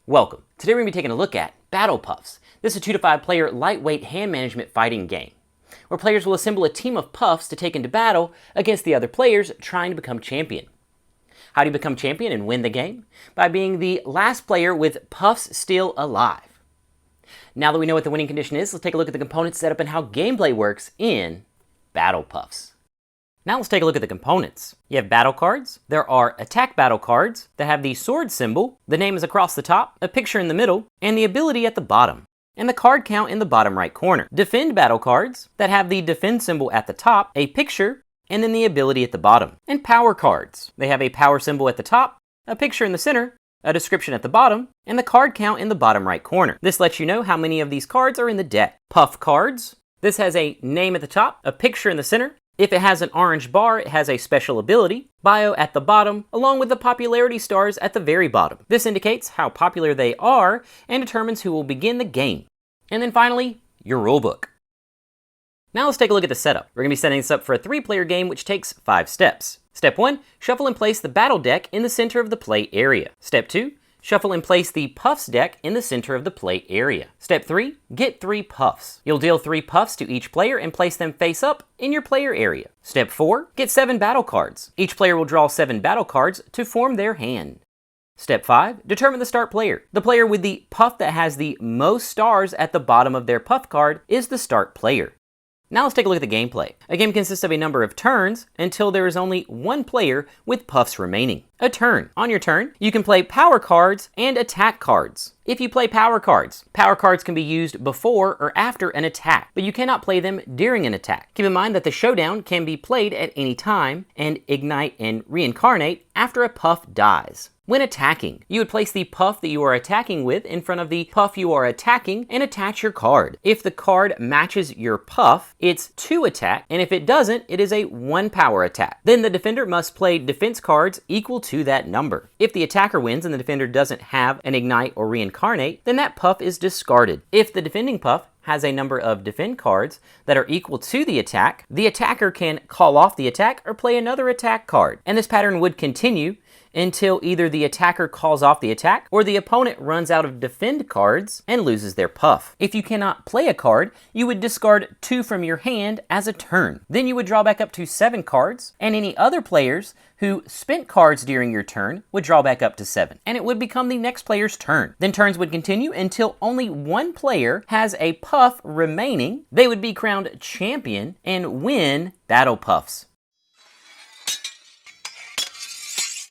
Welcome. Today we're going to be taking a look at Battle Pufs. This is a 2 to 5 player lightweight hand management fighting game, where players will assemble a team of puffs to take into battle against the other players trying to become champion. How do you become champion and win the game? By being the last player with puffs still alive. Now that we know what the winning condition is, let's take a look at the components, setup, and how gameplay works in Battle Pufs. Now let's take a look at the components. You have battle cards. There are attack battle cards that have the sword symbol, the name is across the top, a picture in the middle, and the ability at the bottom, and the card count in the bottom right corner. Defend battle cards that have the defend symbol at the top, a picture, and then the ability at the bottom. And power cards. They have a power symbol at the top, a picture in the center, a description at the bottom, and the card count in the bottom right corner. This lets you know how many of these cards are in the deck. Puff cards. This has a name at the top, a picture in the center. If it has an orange bar, it has a special ability, bio at the bottom, along with the popularity stars at the very bottom. This indicates how popular they are and determines who will begin the game. And then finally, your rulebook. Now let's take a look at the setup. We're going to be setting this up for a 3-player game, which takes 5 steps. Step 1, shuffle and place the battle deck in the center of the play area. Step 2, shuffle and place the Puffs deck in the center of the play area. Step 3, get 3 Puffs. You'll deal 3 Puffs to each player and place them face up in your player area. Step 4, get 7 battle cards. Each player will draw 7 battle cards to form their hand. Step 5, determine the start player. The player with the puff that has the most stars at the bottom of their puff card is the start player. Now let's take a look at the gameplay. A game consists of a number of turns until there is only one player with puffs remaining. A turn. On your turn, you can play power cards and attack cards. If you play power cards can be used before or after an attack, but you cannot play them during an attack. Keep in mind that the showdown can be played at any time and ignite and reincarnate after a puff dies. When attacking, you would place the puff that you are attacking with in front of the puff you are attacking and attach your card. If the card matches your puff, it's 2 attack, and if it doesn't, it is a 1 power attack. Then the defender must play defense cards equal to that number. If the attacker wins and the defender doesn't have an ignite or reincarnate, then that puff is discarded. If the defending puff has a number of defend cards that are equal to the attacker can call off the attack or play another attack card. And this pattern would continue until either the attacker calls off the attack or the opponent runs out of defend cards and loses their puff. If you cannot play a card, you would discard 2 from your hand as a turn. Then you would draw back up to 7 cards, and any other players who spent cards during your turn would draw back up to 7. And it would become the next player's turn. Then turns would continue until only one player has a puff remaining. They would be crowned champion and win Battle Pufs.